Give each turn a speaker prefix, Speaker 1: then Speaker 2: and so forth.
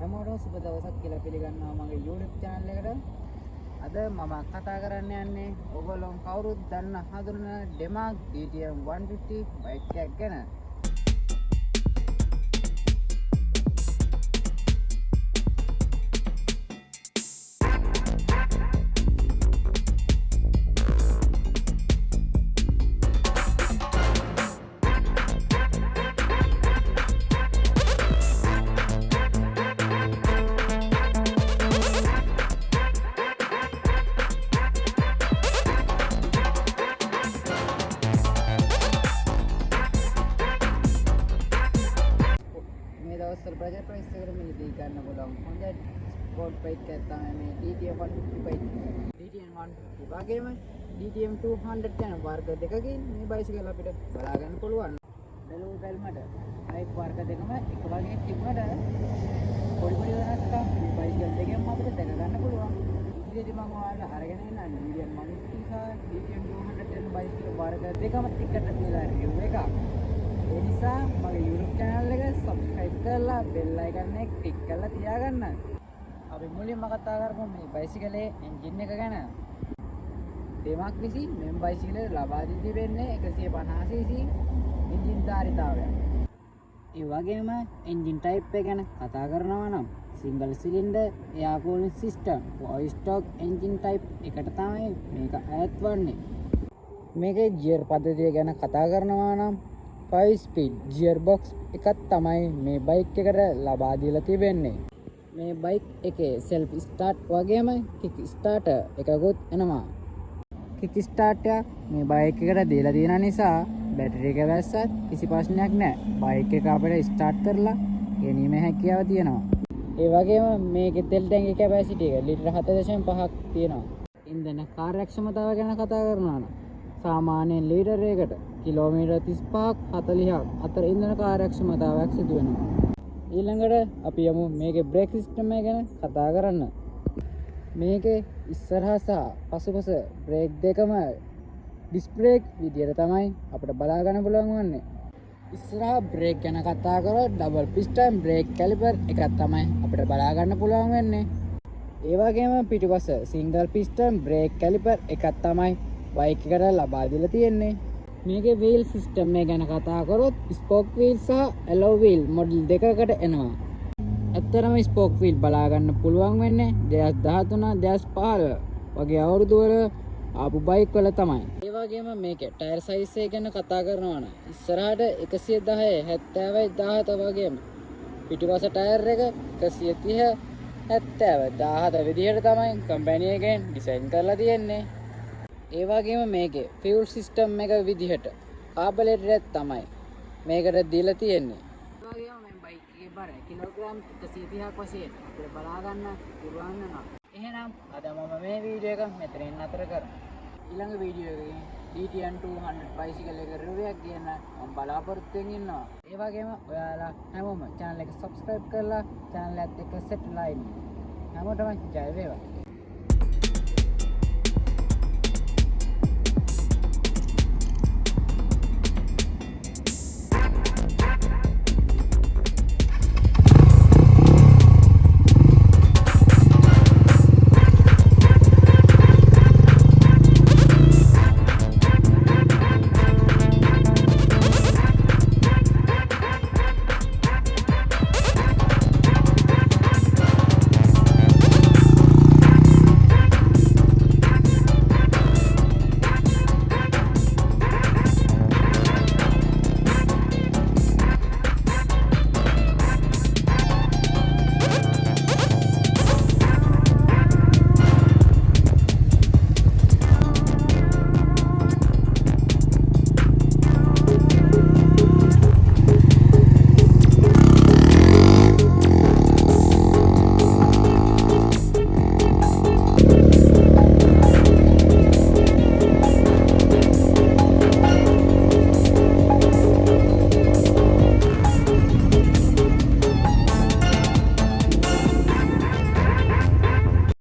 Speaker 1: හැමෝටම සුබ දවසක් කියලා පිළිගන්නවා මගේ YouTube channel එකට. අද මම කතා කරන්න යන්නේ ඔයගොල්ලෝ කවුරුත් දන්න හඳුනන Demac DTM 150 බයික් එකක් ගැන. දවස්වල බජට් ප්‍රයිස් එකට මිලදී ගන්න පුළුවන් හොඳ ස්පෝර්ට් බයික් එකක් තමයි මේ DTM 150 බයික්. DTM 150 වගේම DTM 200 යන වර්ග දෙකකින් මේ බයිසිකල් අපිට බලා ගන්න පුළුවන්. බැලුමට බයික් වර්ග දෙකම එක වගේ තිබුණාට පොඩි පොඩි වෙනස්කම් මේ බයිසිකල් දෙකෙන්ම අපිට දැක ගන්න පුළුවන්. ඉතින් මම ඔයාලට අරගෙන එනවා DTM 150 සහ DTM 200 යන බයිසිකල් වර්ග දෙකම එකට තියලා රිවිව් එකක්. ඒ නිසා මගේ YouTube channel එක subscribe කරලා bell icon එක click කරලා තියාගන්න. අපි මුලින්ම කතා කරමු මේ බයිසිකලේ එන්ජින් එක ගැන. Demac විසින් මේ බයිසිකලේ ලබා දී තිබෙන්නේ 150cc එන්ජින් ධාරිතාවය. ඒ වගේම එන්ජින් type එක ගැන කතා කරනවා නම් single cylinder air cooling system 4 stroke engine type එකට තමයි මේක අයත් වන්නේ. මේකේ gear පද්ධතිය ගැන කතා කරනවා නම් 5 speed gearbox එකක් තමයි මේ බයික් එකට ලබා දීලා තිබෙන්නේ. මේ බයික් එකේ self start වගේම kick starter එකකුත් එනවා. kick starter මේ බයික් එකට දීලා තියෙන නිසා බැටරි එක වැස්සත් කිසි ප්‍රශ්නයක් නැහැ. බයික් එක අපිට start කරලා ගැනීමේ හැකියාව තියෙනවා. ඒ වගේම මේකේ තෙල් ටැංකිය කැපැසිටි එක ලිටර් 7.5ක් තියෙනවා. ඉන්ධන කාර්යක්ෂමතාව ගැන කතා කරනවා නම් සාමාන්‍යයෙන් ලීටර් එකකට කිලෝමීටර් 35ක් 40ක් අතර ඉන්ධන කාර්යක්ෂමතාවයක් සිදු වෙනවා. ඊළඟට අපි යමු මේකේ බ්‍රේක් සිස්ටම් එක ගැන කතා කරන්න. මේකේ ඉස්සරහා සහ පසුපස බ්‍රේක් දෙකම ඩිස්ක් බ්‍රේක් විදියට තමයි අපිට බලා ගන්න පුළුවන් වන්නේ. ඉස්සරහා බ්‍රේක් ගැන කතා කරොත් ඩබල් පිස්ටන් බ්‍රේක් කැලිපර් එකක් තමයි අපිට බලා ගන්න පුළුවන් වෙන්නේ. ඒ වගේම පිටුපස සිංගල් පිස්ටන් බ්‍රේක් කැලිපර් එකක් තමයි බයික් එකට ලබා දීලා තියෙන්නේ. මේකේ වීල් සිස්ටම් එක ගැන කතා කරොත් ස්පෝක් වීල් සහ ඇලෝ වීල් මොඩල් දෙකකට එනවා. ඇත්තරම ස්පෝක් වීල් බලා ගන්න පුළුවන් වෙන්නේ 2013 2015 වගේ අවුරුදු වල ආපු බයික් වල තමයි. ඒ වගේම මේකේ ටයර් සයිස් එක ගැන කතා කරනවා නම් ඉස්සරහට 110 70 17 වගේම පිටුපස ටයර් එක 130 70 17 විදිහට තමයි කම්පැනි එකෙන් ඩිසයින් කරලා තියෙන්නේ. ඒ වගේම මේකේ ෆියුල් සිස්ටම් එක විදිහට කාබලේටරයක් තමයි මේකට දීලා තියෙන්නේ. ඒ වගේම මේ බයික් එකේ බර කිලෝග්‍රෑම් 130ක් වශයෙන් අපිට බලා ගන්න පුළුවන් වෙනවා. එහෙනම් අද මම මේ වීඩියෝ එක මෙතනින් නතර කරනවා. ඊළඟ වීඩියෝ එකකින් DTM 200 බයිසිකල් එක රිවිව් එකක් ගන්න මම බලාපොරොත්තු වෙමින් ඉන්නවා. ඒ වගේම ඔයාලා හැමෝම channel එක subscribe කරලා channel එකත් එක්ක සෙට්ලා ඉන්න. හැමෝටම ජය වේවා.